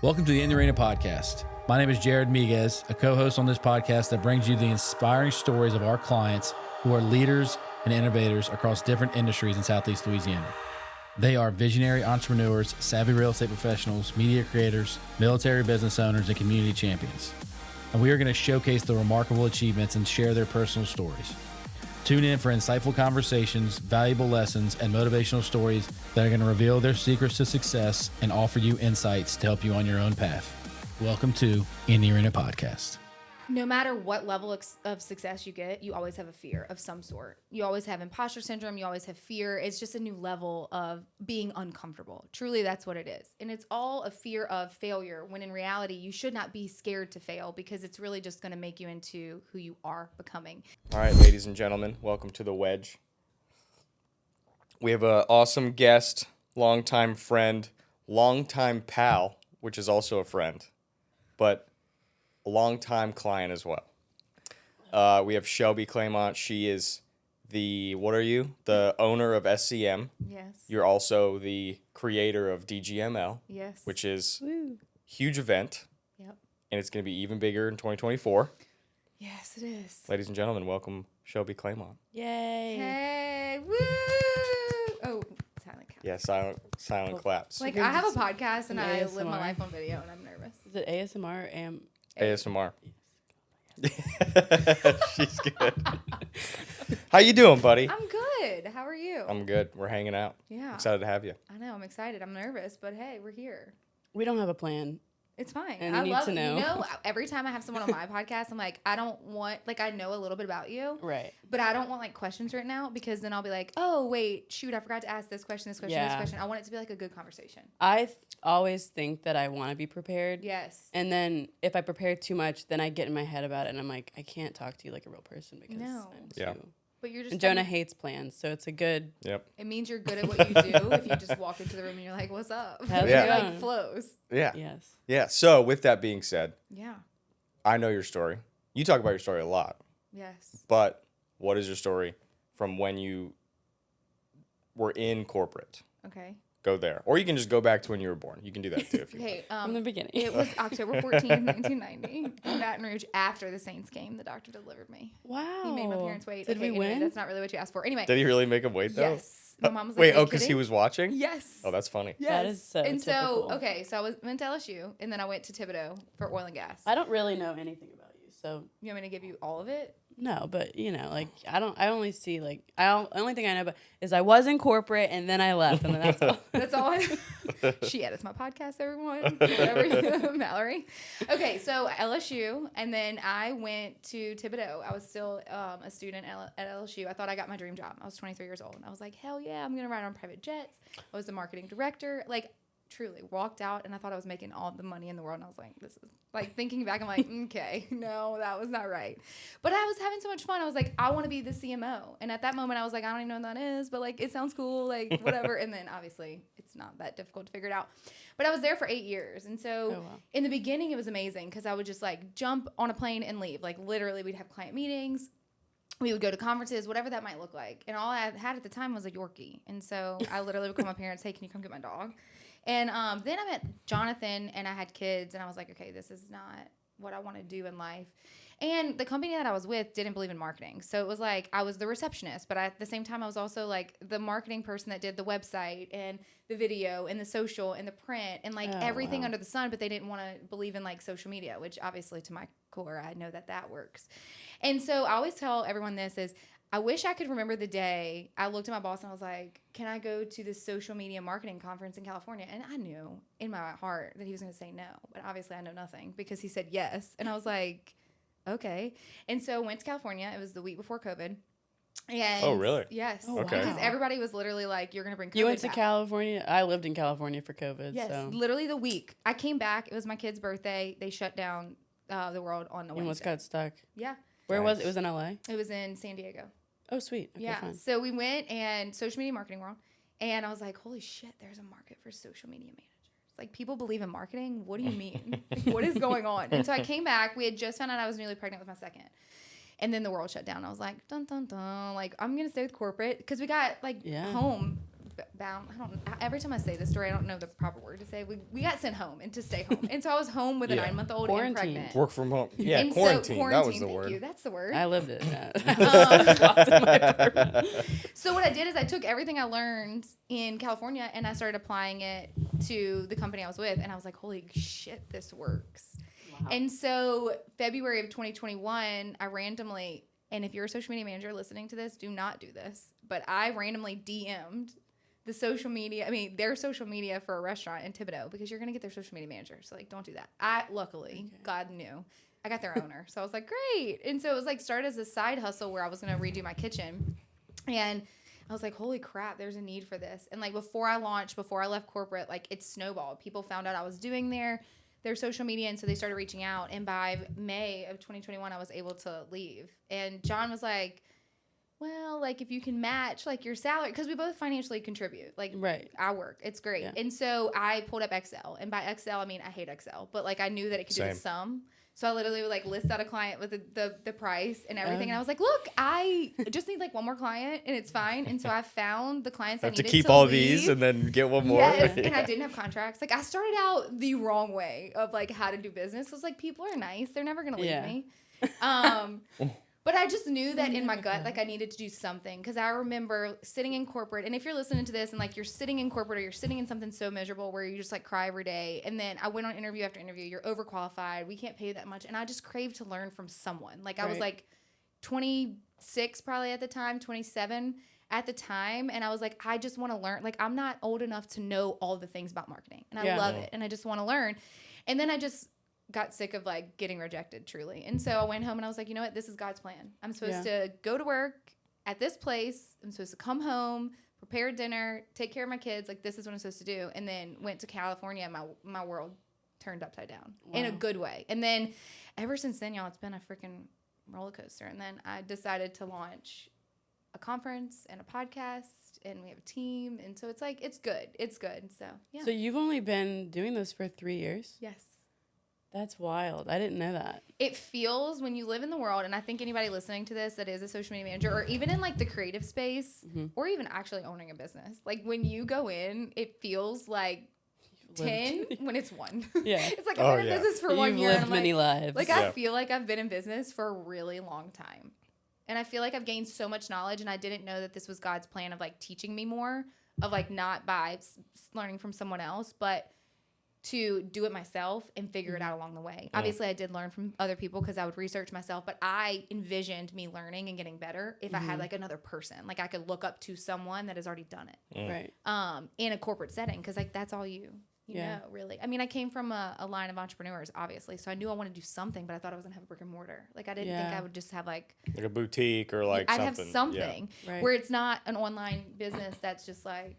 Welcome to the In the Arena podcast. My name is Jared Miguez, a co-host on this podcast that brings you the inspiring stories of our clients who are leaders and innovators across different industries in Southeast Louisiana. They are visionary entrepreneurs, savvy real estate professionals, media creators, military business owners, and community champions. And we are going to showcase the remarkable achievements and share their personal stories. Tune in for insightful conversations, valuable lessons, and motivational stories that are going to reveal their secrets to success and offer you insights to help you on your own path. Welcome to In the Arena podcast. No matter what level of success you get, you always have a fear of some sort. You always have imposter syndrome. You always have fear. It's just a new level of being uncomfortable. Truly, that's what it is. And it's all a fear of failure, when in reality, you should not be scared to fail because it's really just going to make you into who you are becoming. All right, ladies and gentlemen, welcome to The Wedge. We have an awesome guest, longtime friend, longtime pal, which is also a friend, but a long-time client as well. We have Shelby Clement. She is the owner of SCM. Yes. You're also the creator of DGML. Yes. Which is Woo. huge event. Yep. And it's going to be even bigger in 2024. Yes, it is. Ladies and gentlemen, welcome Shelby Clement. Yay. Hey, woo! Oh, silent clap. Yeah, silent claps. Like, I have a podcast and I ASMR. live my life on video and I'm nervous. Is it ASMR? ASMR. She's good. How you doing, buddy? I'm good. How are you? I'm good. We're hanging out. Yeah. Excited to have you. I know. I'm excited. I'm nervous, but hey, we're here. We don't have a plan. It's fine. And I you need love to know. You know, every time I have someone on my podcast, I'm like, I don't want, like, I know a little bit about you. Right. But I don't want, like, questions written out because then I'll be like, oh, wait, shoot, I forgot to ask this question, this question, this Yeah. question. I want it to be, like, a good conversation. I always think that I want to be prepared. Yes. And then if I prepare too much, then I get in my head about it and I'm like, I can't talk to you like a real person because No. I'm Yeah. too... But you're just. And Jonah hates plans, so it's a good... Yep. It means you're good at what you do if you just walk into the room and you're like, what's up? How's It, it like, going? flows. Yeah. Yes. Yeah. So with that being said, Yeah. I know your story. You talk about your story a lot. Yes. But what is your story from when you were in corporate? Okay. Go there. Or you can just go back to when you were born. You can do that too if you want. Okay. From the beginning. It was October 14th, 1990 in Baton Rouge after the Saints game. The doctor delivered me. Wow. He made my parents wait. Did Okay, we anyway, win? That's not really what you asked for. Anyway. Did he really make him wait though? Yes. My mom was like, Wait, "Are you because he kidding?" was watching? Yes. Oh, that's funny. Yes. That is so And typical. so, okay, so went to LSU, and then I went to Thibodeau for oil and gas. I don't really know anything about you, so... You want me to give you all of it? No, but, you know, like, I only see, like... only thing I know about is I was in corporate, and then I left, and then that's all. That's all. She edits my podcast, everyone. Whatever. Mallory. Okay, so LSU, and then I went to Thibodeau. I was still a student at LSU. I thought I got my dream job. I was 23 years old. And I was like, hell yeah, I'm going to ride on private jets. I was the marketing director. Like, truly walked out, and I thought I was making all the money in the world. And I was like, this is, like, thinking back, I'm like, okay, no, that was not right. But I was having so much fun. I was like, I want to be the CMO. And at that moment, I was like, I don't even know what that is, but, like, it sounds cool, like, whatever. And then, obviously, it's not that difficult to figure it out. But I was there for 8 years. And so, in the beginning, it was amazing because I would just, like, jump on a plane and leave. Like, literally, we'd have client meetings. We would go to conferences, whatever that might look like. And all I had at the time was a Yorkie. And so, I literally would call my parents, hey, can you come get my dog? And then I met Jonathan, and I had kids, and I was like, okay, this is not what I want to do in life. And the company that I was with didn't believe in marketing. So it was like I was the receptionist, but at the same time, I was also like the marketing person that did the website and the video and the social and the print and like everything under the sun, but they didn't want to believe in like social media, which obviously to my core, I know that works. And so I always tell everyone this is, I wish I could remember the day I looked at my boss and I was like, can I go to this social media marketing conference in California? And I knew in my heart that he was going to say no. But obviously I know nothing because he said yes. And I was like, okay. And so went to California. It was the week before COVID. And Oh, really? Yes. Oh, Okay. Because everybody was literally like, you're going to bring COVID You went to back. California? I lived in California for COVID, Yes. so... Literally the week. I came back. It was my kid's birthday. They shut down the world on a You almost Wednesday. got stuck. Yeah. Where was it? Nice. It was in LA? It was in San Diego. Oh, sweet. Okay, Yeah. fine. So we went and social media marketing world. And I was like, holy shit, there's a market for social media managers. Like, people believe in marketing? What do you mean? Like, what is going on? And so I came back. We had just found out I was newly pregnant with my second. And then the world shut down. I was like, dun, dun, dun. Like, I'm going to stay with corporate. Because we got, like, Yeah. home bound. I don't. Every time I say this story, I don't know the proper word to say. We got sent home and to stay home, and so I was home with a Yeah. 9-month-old and Quarantine. pregnant. Work from home. Yeah, And so- quarantine. That was the thank word. you. That's the word. I lived it. Lots in my apartment. So what I did is I took everything I learned in California and I started applying it to the company I was with, and I was like, holy shit, this works. Wow. And so February of 2021, I randomly, and if you're a social media manager listening to this, do not do this, but I randomly DM'd their social media for a restaurant in Thibodaux, because you're going to get their social media manager. So like, don't do that. Luckily, God knew, I got their owner. So I was like, great. And so it was like started as a side hustle where I was going to redo my kitchen. And I was like, holy crap, there's a need for this. And like before I left corporate, like it snowballed. People found out I was doing their social media, and so they started reaching out. And by May of 2021, I was able to leave. And John was like, well, like if you can match like your salary, because we both financially contribute. Like Right. I work, it's great. Yeah. And so I pulled up Excel, and by Excel I mean I hate Excel, but like I knew that it could do the Same. sum. So I literally would like list out a client with the price and everything, and I was like, look, I just need like one more client and it's fine. And so I found the clients I Have to needed keep to all leave. these and then get one more. Yes, and I didn't have contracts. Like I started out the wrong way of like how to do business. I was like, people are nice; they're never gonna leave Yeah. me. But I just knew that in my gut, like I needed to do something, because I remember sitting in corporate. And if you're listening to this and like you're sitting in corporate or you're sitting in something so miserable where you just like cry every day, and then I went on interview after interview, you're overqualified, we can't pay you that much, and I just craved to learn from someone. Like I was Right. like 26 probably at the time, 27 at the time, and I was like, I just want to learn. Like I'm not old enough to know all the things about marketing, and I Yeah. love it, and I just want to learn. And then I just got sick of like getting rejected, truly. And so I went home and I was like, you know what? This is God's plan. I'm supposed to go to work at this place. I'm supposed to come home, prepare dinner, take care of my kids. Like this is what I'm supposed to do. And then went to California, and my world turned upside down in a Wow. good way. And then ever since then, y'all, it's been a freaking roller coaster. And then I decided to launch a conference and a podcast, and we have a team. And so it's like, it's good. It's good. So yeah. So you've only been doing this for 3 years? Yes. That's wild. I didn't know that. It feels, when you live in the world, and I think anybody listening to this that is a social media manager, or even in like the creative space, or even actually owning a business, like when you go in, it feels like 10 when it's 1. Yeah. It's like Oh, I've been yeah. in business for 1 You've year. lived And I'm many like, lives. like Yeah. I feel like I've been in business for a really long time. And I feel like I've gained so much knowledge, and I didn't know that this was God's plan of like teaching me more, of like not by learning from someone else, but to do it myself and figure it out along the way. Obviously, I did learn from other people because I would research myself, but I envisioned me learning and getting better if I had like another person. Like I could look up to someone that has already done it Right. in a corporate setting, because like that's all you Yeah. know, really. I mean, I came from a line of entrepreneurs, obviously, so I knew I wanted to do something, but I thought I was gonna have a brick and mortar. Like I didn't think Yeah. I would just have like Like a boutique or like I'd something. have something Right. where it's not an online business that's just like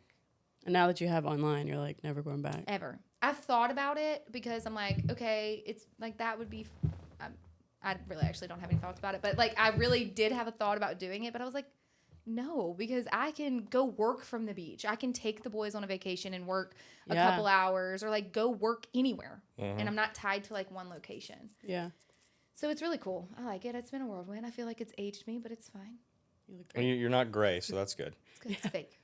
And now that you have online, you're like never going back. ever. I've thought about it because I'm like, okay, it's like that would be. I really actually don't have any thoughts about it, but like I really did have a thought about doing it, but I was like, no, because I can go work from the beach. I can take the boys on a vacation and work a Yeah. couple hours, or like go work anywhere, and I'm not tied to like one location. Yeah. So it's really cool. I like it. It's been a whirlwind. I feel like it's aged me, but it's fine. You look I mean, great. you're not gray, so that's good. It's good. It's fake.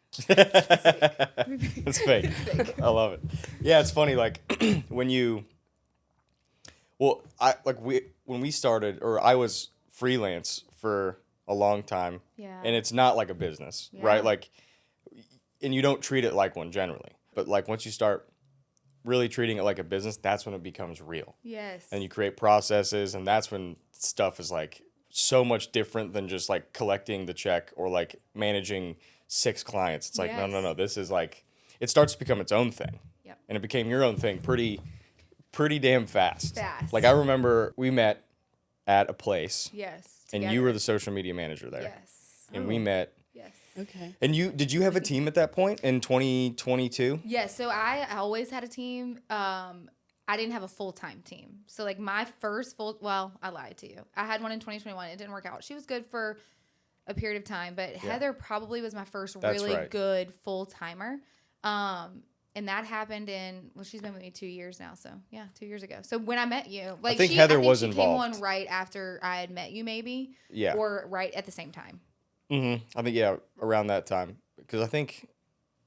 It's fake. I love it. Yeah, it's funny. Like when we started, or I was freelance for a long time, Yeah. and it's not like a business, right? Yeah. Like, and you don't treat it like one generally, but like once you start really treating it like a business, that's when it becomes real, Yes. and you create processes, and that's when stuff is like so much different than just like collecting the check or like managing 6 clients. It's like, Yes. no, this is like, it starts to become its own thing. Yep. And it became your own thing pretty damn fast. Fast. Like I remember we met at a place, Yes. and you together. were the social media manager there. Yes. And we met, Yes. Okay. and did you have a team at that point in 2022? Yes. So I always had a team. I didn't have a full-time team. So like my first I lied to you. I had one in 2021. It didn't work out. She was good for a period of time, but Heather probably was my first That's really right. good full-timer. And that happened she's been with me 2 years now. So yeah, 2 years ago. So when I met you, like think Heather was she involved. came on right after I had met you, maybe. Yeah. Or right at the same time. I think, yeah, around that time. Because I think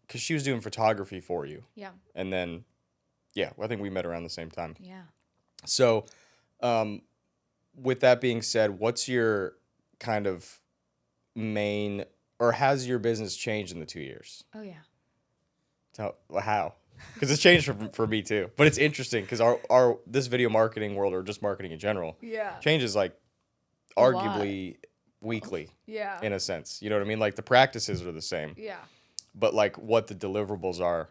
because she was doing photography for you. Yeah. And then, yeah, I think we met around the same time. Yeah. So, with that being said, what's your kind of main, or has your business changed in the 2 years? Oh, yeah. How? Because it's changed for me too. But it's interesting because our this video marketing world, or just marketing in general, Yeah. changes like arguably weekly Yeah. in a sense. You know what I mean? Like the practices are the same, Yeah. but like what the deliverables are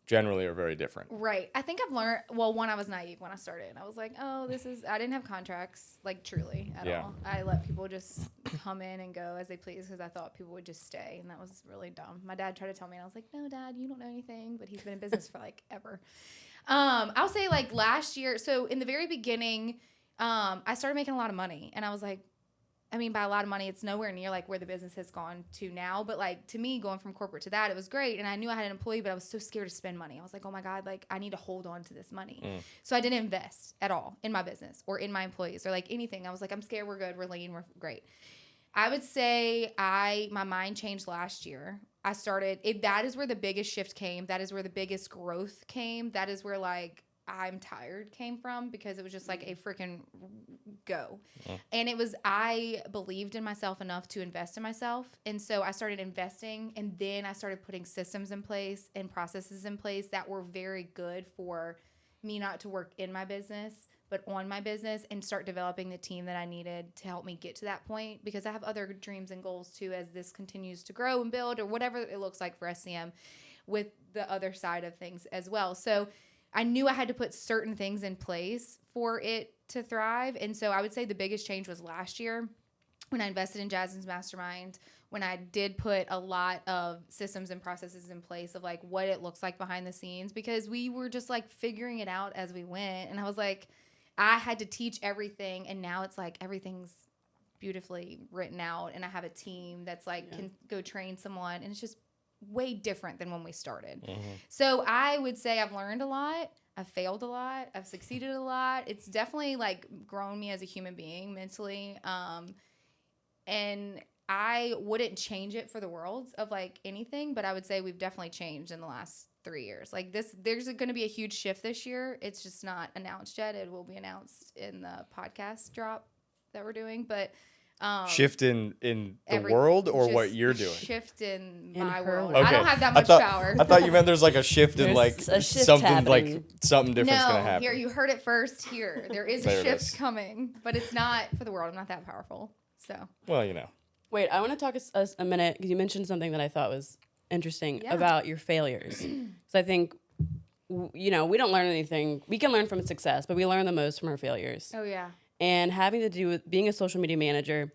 generally are very different. Right. I think I've learned, well, one, I was naive when I started. I was like, oh, I didn't have contracts, like truly at all. I let people just come in and go as they please because I thought people would just stay. And that was really dumb. My dad tried to tell me, and I was like, no, Dad, you don't know anything. But he's been in business for like ever. I'll say like last year. So in the very beginning, I started making a lot of money. And I was like, I mean, by a lot of money, it's nowhere near like where the business has gone to now. But like to me, going from corporate to that, it was great. And I knew I had an employee, but I was so scared to spend money. I was like, oh my God, like I need to hold on to this money. So I didn't invest at all in my business or in my employees or like anything. I was like, I'm scared. We're good. We're lean. We're great. I would say my mind changed last year. That is where the biggest shift came. That is where the biggest growth came. That is where like I'm tired came from, because it was just like a freaking go. And I believed in myself enough to invest in myself. And so I started investing, and then I started putting systems in place and processes in place that were very good for me not to work in my business, but on my business, and start developing the team that I needed to help me get to that point, because I have other dreams and goals too as this continues to grow and build, or whatever it looks like for SCM with the other side of things as well. So I knew I had to put certain things in place for it to thrive. And so I would say the biggest change was last year when I invested in Jasmine's Mastermind, when I did put a lot of systems and processes in place of like what it looks like behind the scenes, because we were just like figuring it out as we went. And I was like, I had to teach everything. And now it's like everything's beautifully written out. And I have a team that's like can go train someone. And it's just way different than when we started. So I would say I've learned a lot. I've failed a lot. I've succeeded a lot. It's definitely like grown me as a human being mentally. And I wouldn't change it for the world of like anything, but I would say we've definitely changed in the last 3 years. Like there's going to be a huge shift this year. It's just not announced yet. It will be announced in the podcast drop that we're doing, but shift in the world, or what you're doing? Shift in my world. Okay. I don't have that much power. I thought you meant there's like a shift in like a shift something happening. like something different's gonna happen. Here you heard it first. Here there is There a it shift is. coming, but it's not for the world. I'm not that powerful. So Well, you know. Wait, I want to talk a minute, because you mentioned something that I thought was interesting about your failures. So I think, we don't learn anything. We can learn from success, but we learn the most from our failures. oh yeah, And having to do with being a social media manager,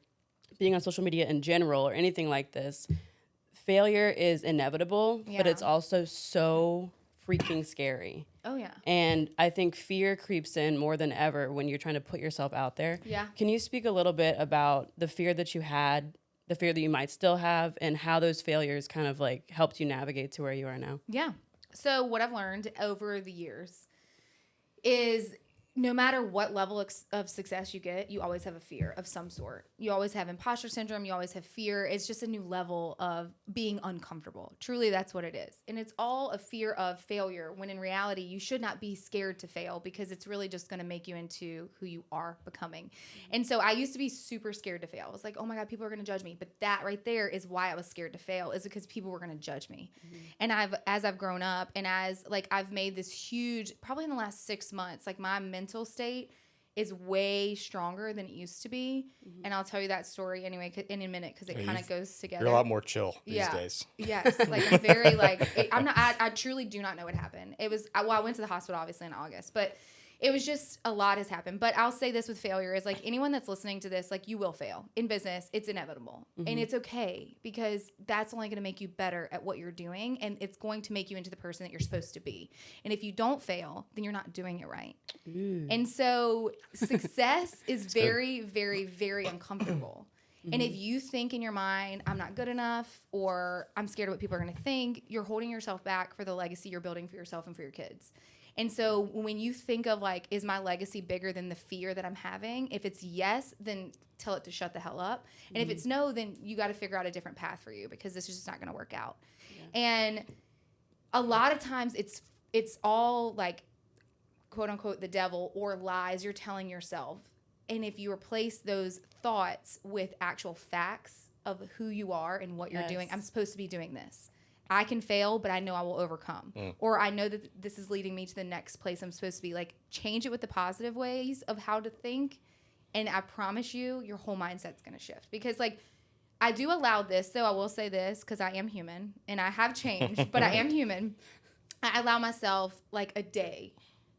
being on social media in general, or anything like this, failure is inevitable, but it's also so freaking scary. oh yeah. And I think fear creeps in more than ever when you're trying to put yourself out there. Yeah. Can you speak a little bit about the fear that you had, the fear that you might still have, and how those failures kind of like helped you navigate to where you are now? Yeah. So what I've learned over the years is no matter what level of success you get, you always have a fear of some sort. You always have imposter syndrome. You always have fear. It's just a new level of being uncomfortable. Truly, that's what it is. And it's all a fear of failure, when in reality, you should not be scared to fail, because it's really just going to make you into who you are becoming. And so I used to be super scared to fail. I was like, oh my God, people are going to judge me. But that right there is why I was scared to fail, is because people were going to judge me. And as I've grown up, and as like I've made this huge, probably in the last 6 months, like my mental state is way stronger than it used to be. And I'll tell you that story anyway in a minute, because it kind of goes together. You're a lot more chill these days. Yes. Like I'm very like, I truly do not know what happened. It was, I went to the hospital obviously in August, but it was just a lot has happened. But I'll say this with failure is like anyone that's listening to this, like you will fail in business. It's inevitable. And it's okay, because that's only going to make you better at what you're doing. And it's going to make you into the person that you're supposed to be. And if you don't fail, then you're not doing it right. And so success is very, very, very uncomfortable. And if you think in your mind, I'm not good enough, or I'm scared of what people are going to think, you're holding yourself back for the legacy you're building for yourself and for your kids. And so when you think of like, is my legacy bigger than the fear that I'm having? If it's yes, then tell it to shut the hell up. And if it's no, then you got to figure out a different path for you, because this is just not going to work out. And a lot of times it's all like, quote unquote, the devil or lies you're telling yourself. And if you replace those thoughts with actual facts of who you are and what you're doing, I'm supposed to be doing this. I can fail, but I know I will overcome. Or I know that this is leading me to the next place I'm supposed to be. Like, change it with the positive ways of how to think. And I promise you, your whole mindset's going to shift. Because, like, I do allow this, though. I will say this, because I am human. And I have changed, but I am human. I allow myself, like, a day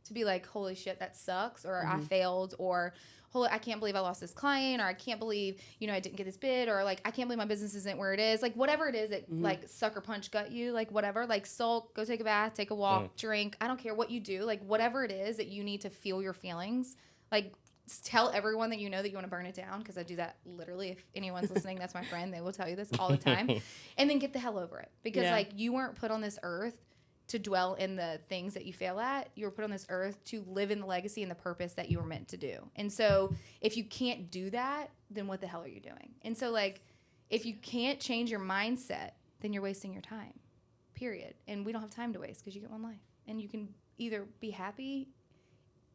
to be like, holy shit, that sucks. Or I failed. Or holy, I can't believe I lost this client, or I can't believe, I didn't get this bid, or like, I can't believe my business isn't where it is. Like, whatever it is that like sucker punch gut you, like whatever, like sulk, go take a bath, take a walk, drink. I don't care what you do. Like, whatever it is that you need to feel your feelings, like tell everyone that you know that you want to burn it down. Because I do that literally. If anyone's listening, that's my friend. They will tell you this all the time. And then get the hell over it. Because like, you weren't put on this earth to dwell in the things that you fail at. You were put on this earth to live in the legacy and the purpose that you were meant to do. And so if you can't do that, then what the hell are you doing? And so like, if you can't change your mindset, then you're wasting your time, period. And we don't have time to waste because you get one life. And you can either be happy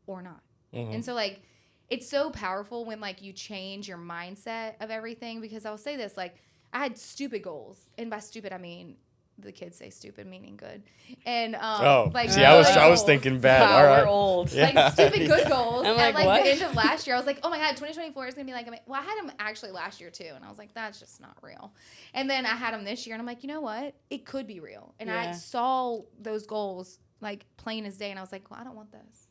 or not. And so like, it's so powerful when like you change your mindset of everything. Because I'll say this, like, I had stupid goals. And by stupid, I mean, the kids say stupid meaning good. And like, see, I was thinking bad. Wow, all right. we're old. Like stupid good goals. I'm like, like, what? The end of last year, I was like, oh my God, 2024 is gonna be like, well, I had them actually last year too. And I was like, that's just not real. And then I had them this year and I'm like, you know what? It could be real. And I saw those goals like plain as day. And I was like, well, I don't want this.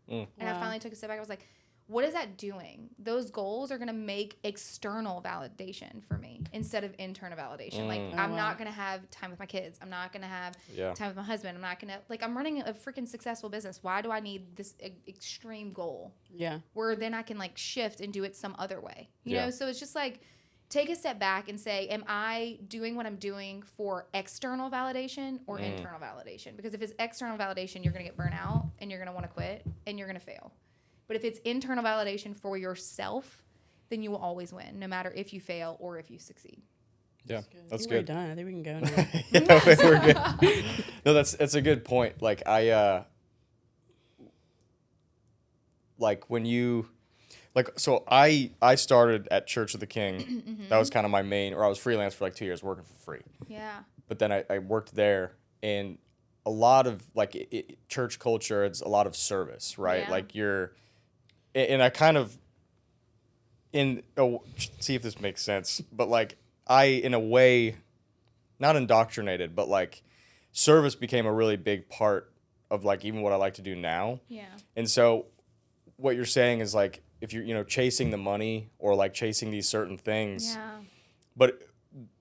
And I finally took a step back. I was like, what is that doing? Those goals are going to make external validation for me instead of internal validation. Like, I'm not going to have time with my kids. I'm not going to have time with my husband. I'm not going to, like, I'm running a freaking successful business. Why do I need this extreme goal? Yeah. Where then I can, like, shift and do it some other way. You know? So it's just, like, take a step back and say, am I doing what I'm doing for external validation or internal validation? Because if it's external validation, you're going to get burnt out and you're going to want to quit and you're going to fail. But if it's internal validation for yourself, then you will always win, no matter if you fail or if you succeed. Yeah, that's We're good. done. I think we can go now. We're good. No, that's a good point. Like like when you, like, so I started at Church of the King. That was kind of my main, or I was freelance for like 2 years working for free. Yeah. But then I worked there, and a lot of like church culture, it's a lot of service, right? Yeah. Like and I kind of, see if this makes sense, but like in a way, not indoctrinated, but like service became a really big part of like even what I like to do now. Yeah. And so what you're saying is like, if you're, chasing the money or like chasing these certain things, but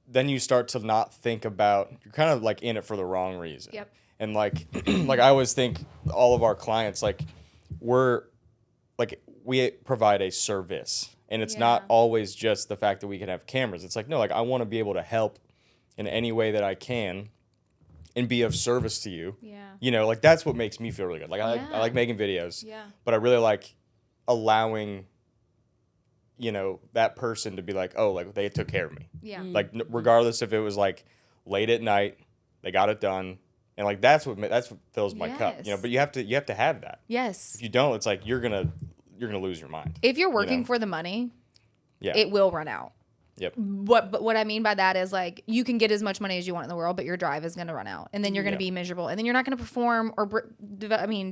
then you start to not think about, you're kind of like in it for the wrong reason. Yep. And like, like I always think all of our clients, like we provide a service, and it's not always just the fact that we can have cameras. It's like, no, like I want to be able to help in any way that I can and be of service to you. Yeah. Like that's what makes me feel really good. Like I like making videos. Yeah. But I really like allowing, that person to be like, oh, like they took care of me. Yeah. Like regardless if it was like late at night, they got it done. And like that's what fills my cup, But you have to have that. Yes. If you don't, it's like you're gonna lose your mind. If you're working for the money, it will run out. Yep. But what I mean by that is like you can get as much money as you want in the world, but your drive is going to run out, and then you're going to be miserable, and then you're not going to perform or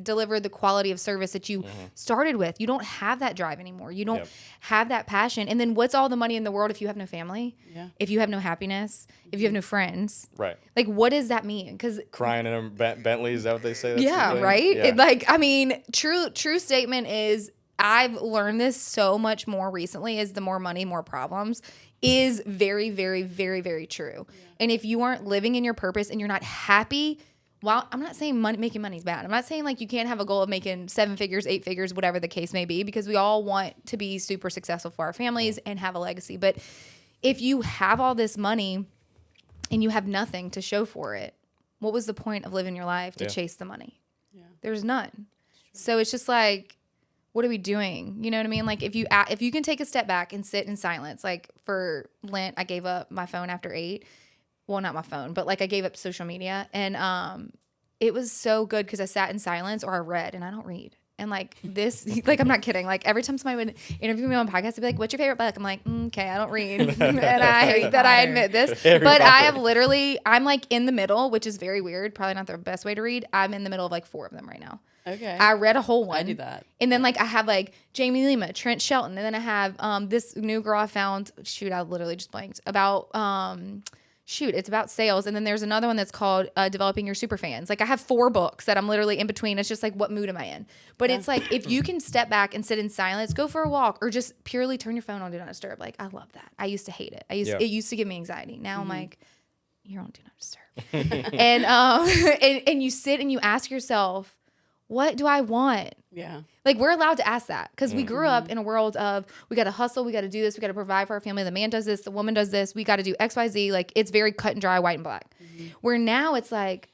deliver the quality of service that you started with. You don't have that drive anymore. You don't have that passion. And then what's all the money in the world if you have no family? Yeah. If you have no happiness? If you have no friends? Right. Like what does that mean? Because crying in a Bentley, is that what they say? That's right. Yeah. True statement is, I've learned this so much more recently, is the more money, more problems, is very, very, very, very true. Yeah. And if you aren't living in your purpose and you're not happy, well, I'm not saying making money is bad. I'm not saying like you can't have a goal of making 7 figures, 8 figures, whatever the case may be, because we all want to be super successful for our families and have a legacy. But if you have all this money and you have nothing to show for it, what was the point of living your life to chase the money? Yeah. There's none. So it's just like, what are we doing? You know what I mean? Like if you can take a step back and sit in silence, like for Lent, I gave up my phone after 8. well, not my phone, but like I gave up social media, and it was so good because I sat in silence or I read, and I don't read. And like this, like I'm not kidding. Like every time somebody would interview me on podcasts, they'd be like, "What's your favorite book?" I'm like, "Okay, I don't read," and I hate that I admit this, but I have literally, I'm like in the middle, which is very weird. Probably not the best way to read. I'm in the middle of like 4 of them right now. Okay. I read a whole one. I do that. And then like I have like Jamie Lima, Trent Shelton, and then I have this new girl I found. Shoot, I literally just blanked about. It's about sales. And then there's another one that's called Developing Your Superfans. Like I have 4 books that I'm literally in between. It's just like, what mood am I in? But it's like, if you can step back and sit in silence, go for a walk, or just purely turn your phone on Do Not Disturb. Like I love that. I used to hate it. It used to give me anxiety. Now I'm like, you're on Do Not Disturb. and you sit and you ask yourself, what do I want? Yeah. Like we're allowed to ask that because we grew up in a world of we got to hustle, we got to do this, we got to provide for our family. The man does this, the woman does this. We got to do X, Y, Z. Like it's very cut and dry, white and black. Where now it's like,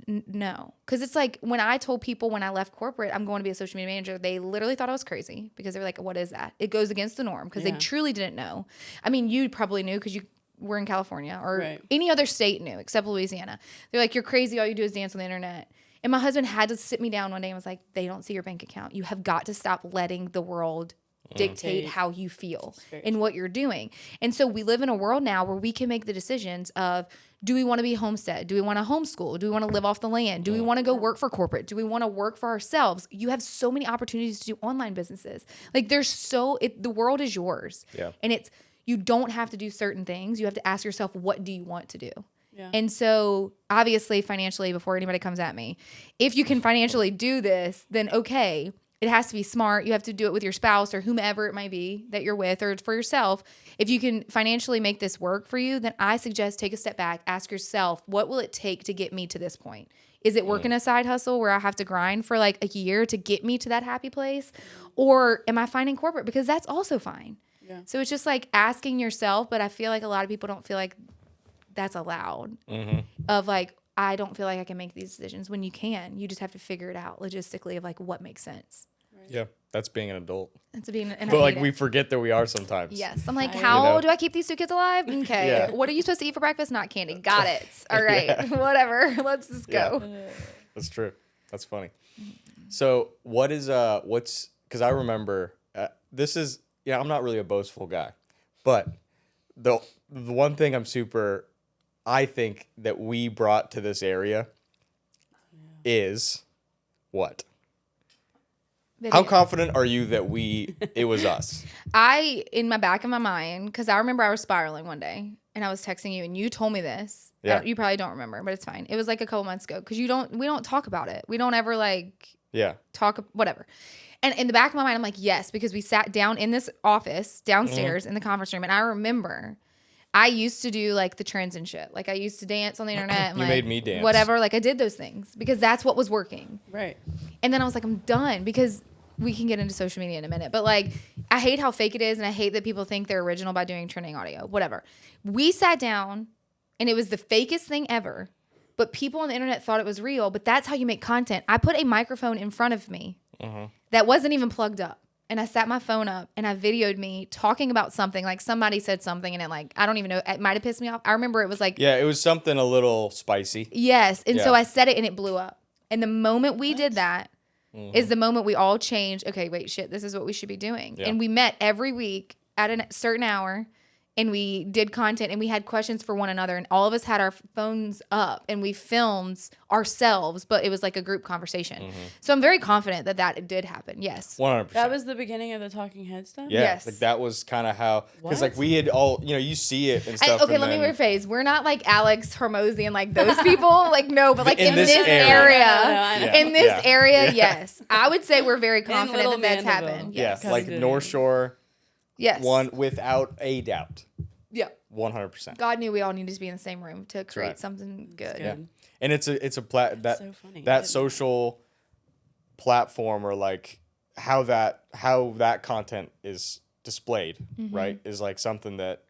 no. Because it's like when I told people when I left corporate, I'm going to be a social media manager, they literally thought I was crazy because they were like, what is that? It goes against the norm because they truly didn't know. I mean, you probably knew because you were in California or any other state knew except Louisiana. They're like, you're crazy. All you do is dance on the internet. And my husband had to sit me down one day and was like, they don't see your bank account. You have got to stop letting the world dictate how you feel and what you're doing. And so we live in a world now where we can make the decisions of, do we want to be homestead? Do we want to homeschool? Do we want to live off the land? Do we want to go work for corporate? Do we want to work for ourselves? You have so many opportunities to do online businesses. Like the world is yours. Yeah. And you don't have to do certain things. You have to ask yourself, what do you want to do? Yeah. And so obviously financially, before anybody comes at me, if you can financially do this, then okay, it has to be smart. You have to do it with your spouse or whomever it might be that you're with or for yourself. If you can financially make this work for you, then I suggest take a step back, ask yourself, what will it take to get me to this point? Is it working a side hustle where I have to grind for like a year to get me to that happy place? Or am I finding corporate? Because that's also fine. Yeah. So it's just like asking yourself, but I feel like a lot of people don't feel like that's allowed of like, I don't feel like I can make these decisions when you can. You just have to figure it out logistically of like what makes sense. Right. Yeah, that's being an adult. That's being but like we forget that we are sometimes. Yes. I'm like, how do I keep these 2 kids alive? Okay. Yeah. What are you supposed to eat for breakfast? Not candy. Got it. All right. Whatever. Let's just go. That's true. That's funny. So what's because I remember this is I'm not really a boastful guy, but the one thing I think that we brought to this area is what? Video. How confident are you that it was us? In my back of my mind, because I remember I was spiraling one day and I was texting you and you told me this. Yeah. You probably don't remember, but it's fine. It was like a couple months ago because we don't talk about it. We don't ever talk, whatever. And in the back of my mind, I'm like, yes, because we sat down in this office downstairs in the conference room. And I remember I used to do like the trends and shit. Like I used to dance on the internet. And You made me dance. Whatever. Like I did those things because that's what was working. Right. And then I was like, I'm done because we can get into social media in a minute. But like, I hate how fake it is. And I hate that people think they're original by doing trending audio, whatever. We sat down and it was the fakest thing ever. But people on the internet thought it was real. But that's how you make content. I put a microphone in front of me that wasn't even plugged up. And I sat my phone up and I videoed me talking about something. Like somebody said something and it like, I don't even know. It might have pissed me off. I remember it was like. Yeah, it was something a little spicy. Yes. And so I said it and it blew up. And the moment we did that is the moment we all changed. Okay, wait, shit, this is what we should be doing. Yeah. And we met every week at a certain hour. And we did content and we had questions for one another and all of us had our phones up and we filmed ourselves, but it was like a group conversation. So I'm very confident that did happen. Yes. 100%. That was the beginning of the Talking Head stuff? Yeah, yes. Like that was kind of how, because like we had all, you see it and stuff. Okay, let me rephrase. We're not like Alex Hormozy and like those people. Like, no, but like in this area. In this area, yes. I would say we're very confident that's happened. Yes. Yeah, like North Shore. Yes. One without a doubt. Yeah. 100%. God knew we all needed to be in the same room to create something good. Yeah. And it's a so funny. That social platform or like how that content is displayed, right? Is like something that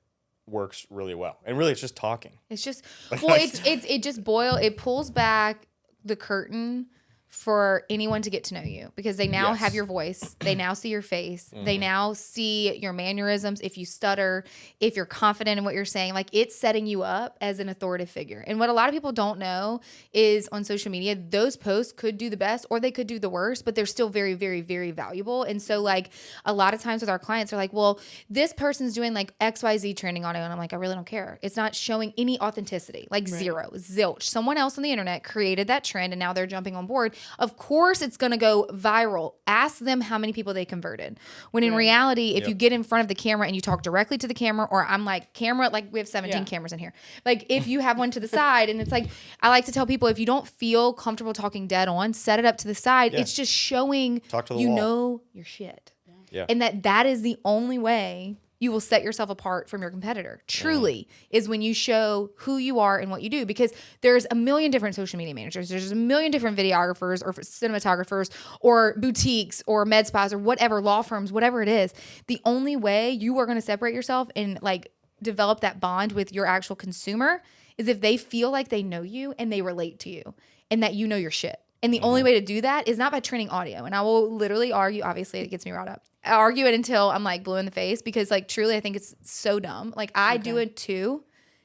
works really well. And really it's just talking. It's just it pulls back the curtain for anyone to get to know you because they now Yes. have your voice. They now see your face. They now see your mannerisms. If you stutter, if you're confident in what you're saying, like it's setting you up as an authoritative figure. And what a lot of people don't know is on social media, those posts could do the best or they could do the worst, but they're still very, very, very valuable. And so like a lot of times with our clients, they're like, well, this person's doing like XYZ trending audio. And I'm like, I really don't care. It's not showing any authenticity, like zero, zilch. Someone else on the internet created that trend and now they're jumping on board. Of course, it's going to go viral. Ask them how many people they converted. When in reality, if you get in front of the camera and you talk directly to the camera, or I'm like, camera, like we have 17 cameras in here. Like if you have one to the side, and it's like, I like to tell people, if you don't feel comfortable talking dead on, set it up to the side. It's just showing Talk to the you wall. know your shit. Yeah. And that is the only way you will set yourself apart from your competitor. Truly is when you show who you are and what you do, because there's a million different social media managers. There's a million different videographers or cinematographers or boutiques or med spas or whatever, law firms, whatever it is. The only way you are going to separate yourself and like develop that bond with your actual consumer is if they feel like they know you and they relate to you and that you know your shit. And the only way to do that is not by training audio. And I will literally argue, obviously it gets me riled up. I argue it until I'm like blue in the face because like truly I think it's so dumb. Like I do it too.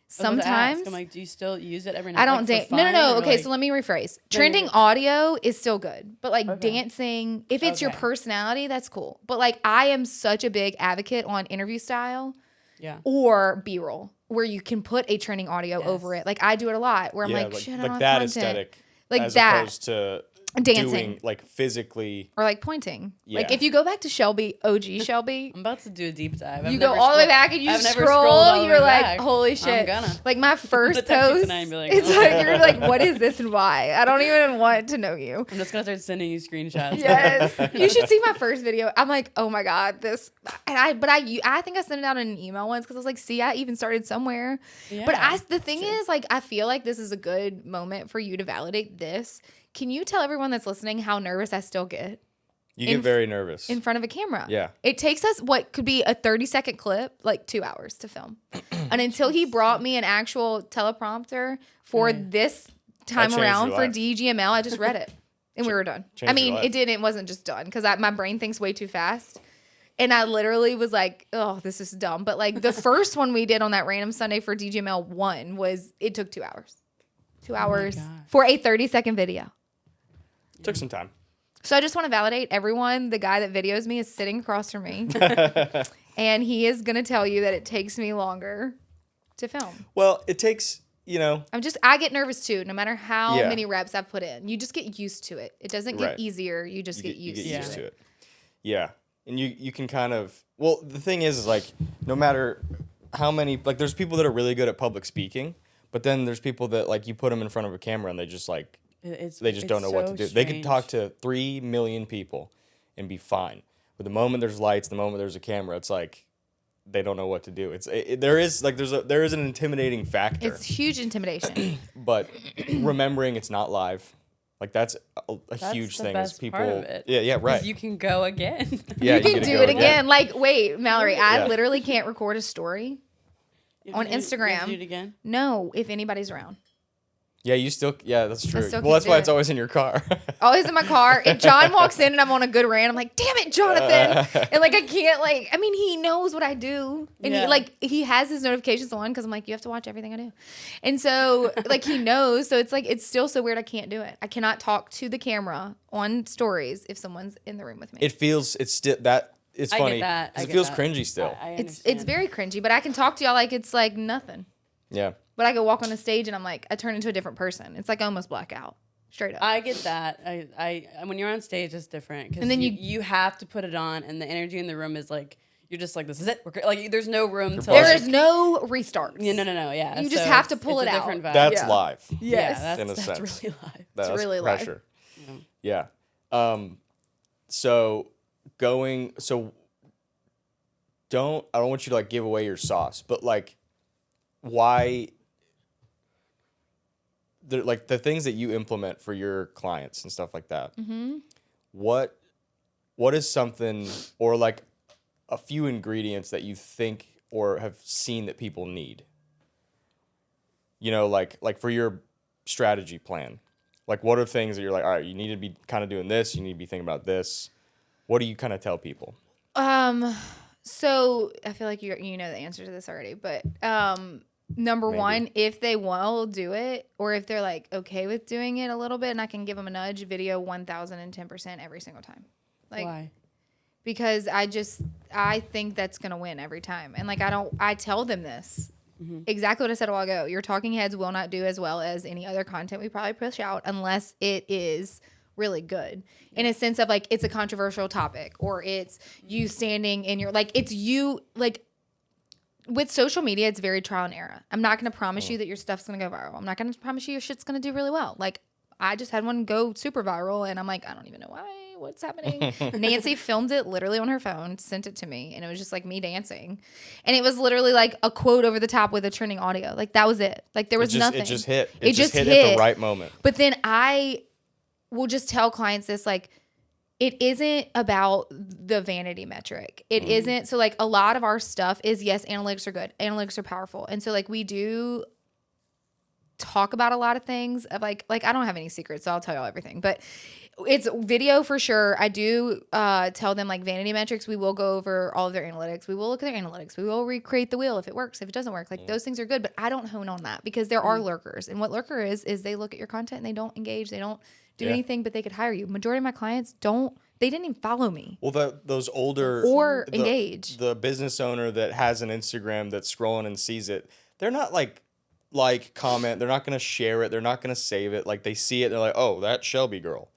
Sometimes. I'm like, do you still use it every night? I don't like, dance. No. or, Okay, like- so let me rephrase. Trending audio is still good, but like dancing, if it's your Okay. personality, that's cool. But like I am such a big advocate on interview style Yeah. or B-roll where you can put a trending audio over it. Like I do it a lot where I'm like, shit, I don't have that content. aesthetic, Like as that. opposed to Dancing. doing like physically. Or like pointing. Like Yeah. if you go back to Shelby, OG Shelby, I'm about to do a deep dive. you go all the way back and you I've never scrolled scroll, all the you're way like, back. holy I'm shit. gonna. Like my first Put that post, tonight and be like, it's oh. like, you're like, what is this and why? I don't even want to know you. I'm just gonna start sending you screenshots. Yes. You should see my first video. I'm like, oh my God, this. And I think I sent it out in an email once because I was like, see, I even started somewhere. But Yeah, the thing is, like, I feel like this is a good moment for you to validate this. Can you tell everyone that's listening how nervous I still get You get very nervous. in front of a camera? Yeah. It takes us what could be a 30-second clip, like 2 hours to film. And until he brought me an actual teleprompter for this time changed around your for life. DGML, I just read it and we were done. Changed I mean, your life. it wasn't just done because my brain thinks way too fast. And I literally was like, oh, this is dumb. But like the first one we did on that random Sunday for DGML 1 it took 2 hours. 2 hours God. for a 30-second video. Took some time. So I just want to validate everyone. The guy that videos me is sitting across from me. And he is going to tell you that it takes me longer to film. Well, it takes, I get nervous too, no matter how Yeah. many reps I've put in. You just get used to it. It doesn't get Right. easier. You just get you used get used to to it. it. Yeah. And you can kind of, well, the thing is like, no matter how many, like there's people that are really good at public speaking, but then there's people that like you put them in front of a camera and they just like, they just don't know what to do. They could talk to 3 million people and be fine. But the moment there's lights, the moment there's a camera, it's like they don't know what to do. There is an intimidating factor. It's huge intimidation. But remembering it's not live, like that's a huge the thing. best Is people, part of it. yeah, right. You can go again. Yeah, You can get to do go it again. Like, wait, Mallory, I Yeah. literally can't record a story You on have to Instagram. do it again. No, if anybody's around. Yeah, that's true. still Well, that's can't why do it's it. always in your car. Always in my car. If John walks in and I'm on a good rant, I'm like, damn it, Jonathan. And like, I can't he knows what I do. And Yeah. he has his notifications on because I'm like, you have to watch everything I do. And so like, he knows. So it's like, it's still so weird. I can't do it. I cannot talk to the camera on stories if someone's in the room with me. It's still that. It's I funny. get that. 'cause I it get feels that. cringy still. I It's understand. very cringy, but I can talk to y'all like it's like nothing. Yeah. But I go walk on the stage and I'm like, I turn into a different person. It's like almost blackout. Straight up. I get that. I when you're on stage, it's different because And then you have to put it on, and the energy in the room is like you're just like, this is it. Like there's no room to buzzing. There is no restarts. Yeah, no. Yeah, You just So have to it's- pull it's it a out. different vibe. That's Yeah. live. Yes. Yeah, in a that's sense. really live. That's really live. pressure. Yeah. So I don't want you to like give away your sauce, but like why the things that you implement for your clients and stuff like that. Mm-hmm. What is something or like a few ingredients that you think or have seen that people need? Like for your strategy plan. Like, what are things that you're like, all right, you need to be kind of doing this. You need to be thinking about this. What do you kind of tell people? So I feel like you know the answer to this already, but number Maybe. one, if they will do it, or if they're like okay with doing it a little bit, and I can give them a nudge, video 1010% every single time. Like, Why? because I think that's gonna win every time, and like I tell them this. Exactly what I said a while ago. Your talking heads will not do as well as any other content we probably push out unless it is really good in a sense of like it's a controversial topic, or it's you standing in your like it's you like with social media, it's very trial and error. I'm not going to promise you that your stuff's going to go viral. I'm not going to promise you your shit's going to do really well. Like I just had one go super viral and I'm like, I don't even know why. What's happening? Nancy filmed it literally on her phone, sent it to me, and it was just like me dancing. And it was literally like a quote over the top with a trending audio. Like that was it. Like there was nothing. It just hit. It just hit hit at the right moment. But then I will just tell clients this, like, it isn't about the vanity metric. It isn't. So like a lot of our stuff is, yes, analytics are good. Analytics are powerful. And so like we do talk about a lot of things of like I don't have any secrets, so I'll tell y'all everything. But it's video for sure. I do tell them like vanity metrics. We will go over all of their analytics. We will look at their analytics. We will recreate the wheel if it works. If it doesn't work, like those things are good. But I don't hone on that because there are lurkers. And what lurker is they look at your content and they don't engage. They don't do anything, but they could hire you. Majority of my clients they didn't even follow me. Well, those older or engage. The business owner that has an Instagram that's scrolling and sees it, they're not like comment. They're not gonna share it. They're not gonna save it. Like they see it, they're like, oh, that Shelby girl.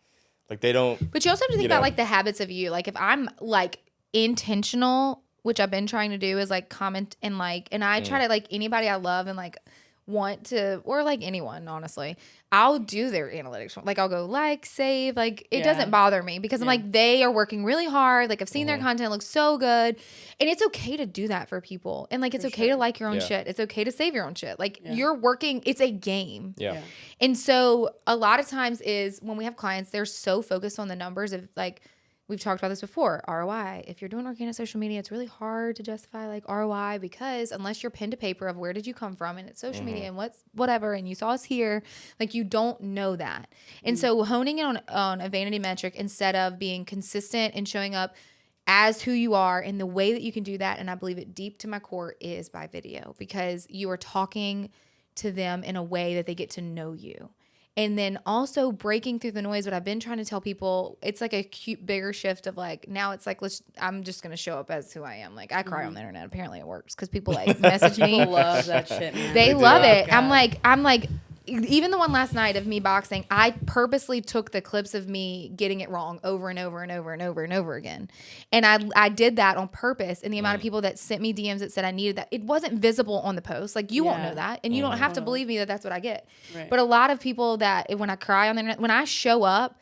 Like they don't. But you also have to think about like the habits of you. Like if I'm like intentional, which I've been trying to do, is like comment and like, and I try to like anybody I love and like want to, or like anyone, honestly, I'll do their analytics. Like I'll go like, save, like it doesn't bother me because I'm like, they are working really hard. Like I've seen their content looks so good, and it's okay to do that for people. And like, it's okay to like your own shit. It's okay to save your own shit. Like you're working, it's a game. Yeah. And so a lot of times is when we have clients, they're so focused on the numbers of like, we've talked about this before, ROI. If you're doing organic social media, it's really hard to justify like ROI because unless you're pen to paper of where did you come from and it's social media and whatever and you saw us here, like you don't know that. And so honing in on a vanity metric instead of being consistent and showing up as who you are, and the way that you can do that, and I believe it deep to my core, is by video because you are talking to them in a way that they get to know you. And then also breaking through the noise. What I've been trying to tell people, it's like a cute, bigger shift of like, now it's like, I'm just going to show up as who I am. Like I cry on the internet. Apparently it works because people like message me. People love that shit, man. They love it. God. I'm like, even the one last night of me boxing, I purposely took the clips of me getting it wrong over and over and over and over and over again. And I did that on purpose. And the amount of people that sent me DMs that said I needed that, it wasn't visible on the post. Like you won't know that. And you don't have to believe me that that's what I get. Right. But a lot of people that when I cry on the internet, when I show up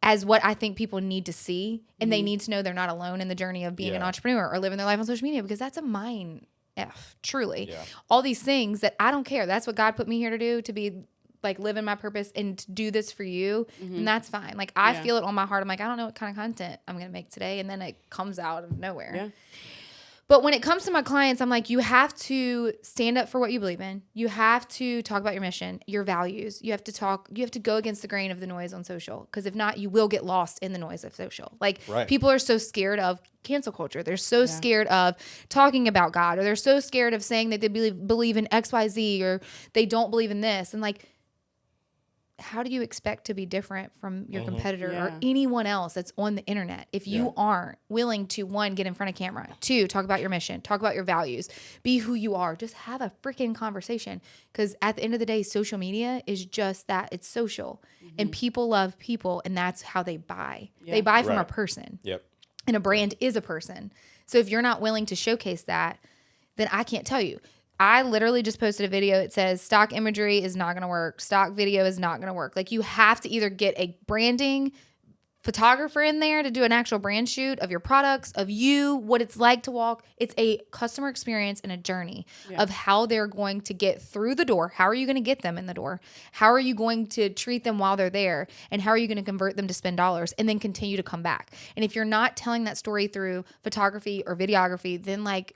as what I think people need to see, and they need to know they're not alone in the journey of being an entrepreneur or living their life on social media, because that's a mind truly. Yeah. All these things that I don't care. That's what God put me here to do, to be like living my purpose and to do this for you. And that's fine. Like I feel it on my heart. I'm like, I don't know what kind of content I'm going to make today. And then it comes out of nowhere. Yeah. But when it comes to my clients, I'm like, you have to stand up for what you believe in. You have to talk about your mission, your values. You have to go against the grain of the noise on social. Because if not, you will get lost in the noise of social. Like people are so scared of cancel culture. They're so scared of talking about God, or they're so scared of saying that they believe in XYZ, or they don't believe in this. And like, how do you expect to be different from your competitor or anyone else that's on the internet if you aren't willing to, one, get in front of camera, two, talk about your mission, talk about your values, be who you are, just have a freaking conversation? Because at the end of the day, social media is just that. It's social, and people love people, and that's how they buy. They buy from a person. Yep. And a brand is a person. So if you're not willing to showcase that, then I can't tell you. I literally just posted a video. It says stock imagery is not going to work. Stock video is not going to work. Like you have to either get a branding photographer in there to do an actual brand shoot of your products, of you, what it's like to walk. It's a customer experience and a journey of how they're going to get through the door. How are you going to get them in the door? How are you going to treat them while they're there? And how are you going to convert them to spend dollars and then continue to come back? And if you're not telling that story through photography or videography, then like,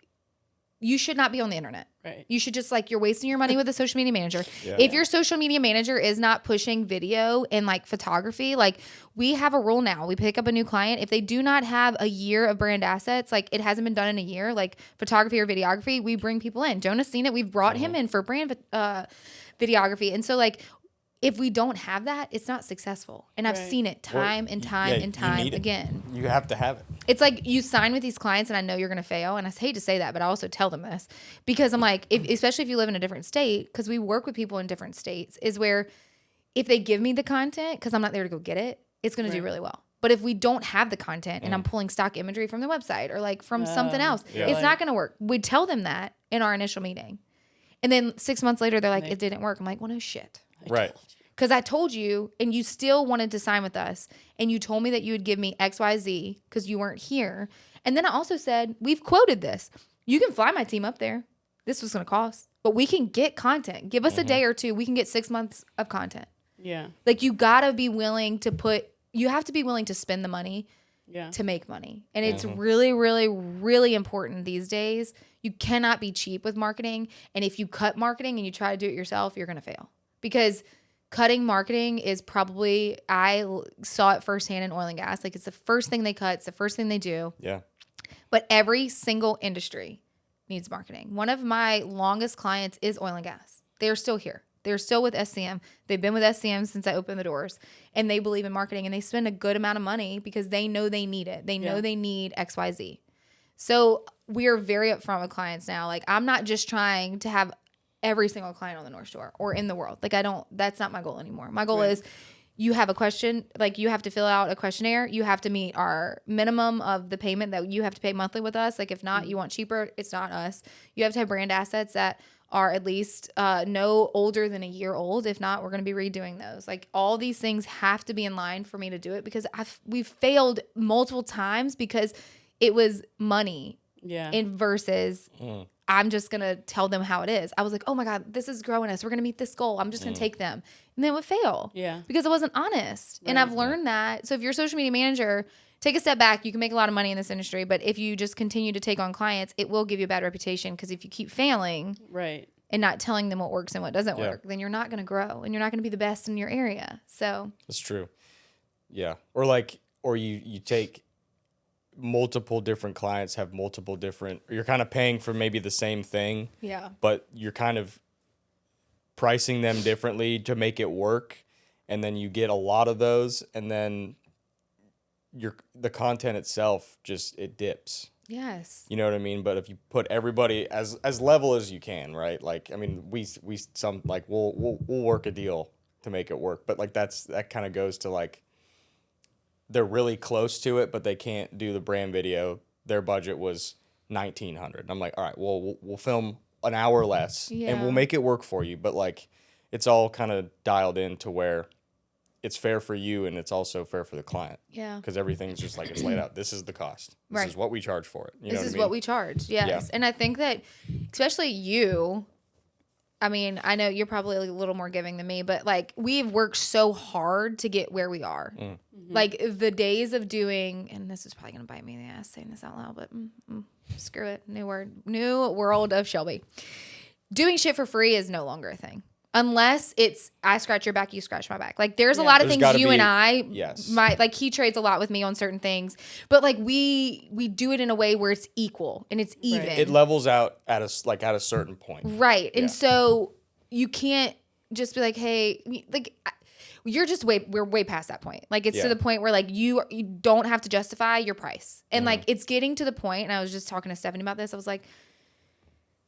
you should not be on the internet. Right. You should just like, you're wasting your money with a social media manager. Yeah. If your social media manager is not pushing video and like photography, like we have a rule now. We pick up a new client. If they do not have a year of brand assets, like it hasn't been done in a year, like photography or videography, we bring people in. Jonah's seen it. We've brought him in for brand videography. And so like, if we don't have that, it's not successful. And I've seen it time and time and time again. You have to have it. It's like you sign with these clients and I know you're going to fail. And I hate to say that, but I also tell them this because I'm like, especially if you live in a different state, because we work with people in different states, is where if they give me the content, because I'm not there to go get it, it's going to do really well. But if we don't have the content and I'm pulling stock imagery from the website or like from something else, it's not going to work. We tell them that in our initial meeting. And then 6 months later, they're like, it didn't work. I'm like, well, no shit. Right. Because I told you and you still wanted to sign with us and you told me that you would give me XYZ because you weren't here. And then I also said, we've quoted this. You can fly my team up there. This was going to cost. But we can get content. Give us a day or two. We can get 6 months of content. Yeah. Like you got to be willing to you have to be willing to spend the money to make money. And it's really, really, really important these days. You cannot be cheap with marketing. And if you cut marketing and you try to do it yourself, you're going to fail. Because cutting marketing is probably, I saw it firsthand in oil and gas. Like it's the first thing they cut. It's the first thing they do. Yeah. But every single industry needs marketing. One of my longest clients is oil and gas. They're still here. They're still with SCM. They've been with SCM since I opened the doors. And they believe in marketing. And they spend a good amount of money because they know they need it. They know they need XYZ. So we are very upfront with clients now. Like I'm not just trying to have every single client on the North Shore or in the world. Like that's not my goal anymore. My goal is you have a question, like you have to fill out a questionnaire. You have to meet our minimum of the payment that you have to pay monthly with us. Like if not, you want cheaper, it's not us. You have to have brand assets that are at least no older than a year old. If not, we're going to be redoing those. Like all these things have to be in line for me to do it because we've failed multiple times because it was money versus I'm just going to tell them how it is. I was like, oh my God, this is growing us. We're going to meet this goal. I'm just going to take them. And then it would fail. Yeah. Because I wasn't honest. Right. And I've learned that. So if you're a social media manager, take a step back. You can make a lot of money in this industry. But if you just continue to take on clients, it will give you a bad reputation. Because if you keep failing and not telling them what works and what doesn't work, then you're not going to grow. And you're not going to be the best in your area. So that's true. Yeah. Or you take multiple different clients, have multiple different, you're kind of paying for maybe the same thing, but you're kind of pricing them differently to make it work, and then you get a lot of those, and then the content itself just it dips. Yes, you know what I mean. But if you put everybody as level as you can, right? Like I mean, we'll work a deal to make it work, but like that kind of goes to like they're really close to it, but they can't do the brand video. Their budget was $1,900. I'm like, all right, well, we'll film an hour less and we'll make it work for you. But like, it's all kind of dialed in to where it's fair for you and it's also fair for the client. Yeah. Because everything's just like, it's laid out. This is the cost. This is what we charge for it. This is what we charge. Yes. Yeah. And I think that especially you, I mean, I know you're probably a little more giving than me, but like we've worked so hard to get where we are. Like the days of doing, and this is probably going to bite me in the ass saying this out loud, but screw it. New world of Shelby. Doing shit for free is no longer a thing. Unless it's I scratch your back, you scratch my back. Like there's a lot of things you and I like he trades a lot with me on certain things, but like we do it in a way where it's equal and it's even. It levels out at a certain point. Right. And so you can't just be like, hey, like we're way past that point. Like it's to the point where like you don't have to justify your price. And like it's getting to the point, and I was just talking to Stephanie about this. I was like,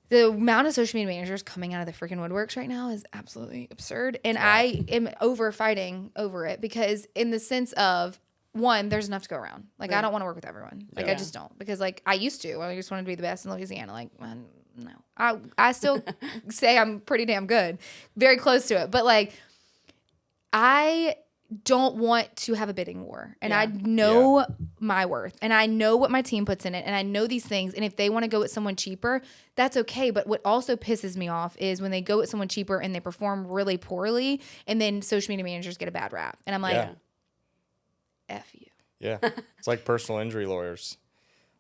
the amount of social media managers coming out of the freaking woodworks right now is absolutely absurd. And I am fighting over it because in the sense of, one, there's enough to go around. Like, I don't want to work with everyone. Like, I just don't. Because, like, I used to. I just wanted to be the best in Louisiana. Like, no. I still say I'm pretty damn good. Very close to it. But, like, I don't want to have a bidding war. And I know my worth. And I know what my team puts in it. And I know these things. And if they want to go with someone cheaper, that's okay. But what also pisses me off is when they go with someone cheaper and they perform really poorly, and then social media managers get a bad rap. And I'm like, F you. Yeah. It's like personal injury lawyers.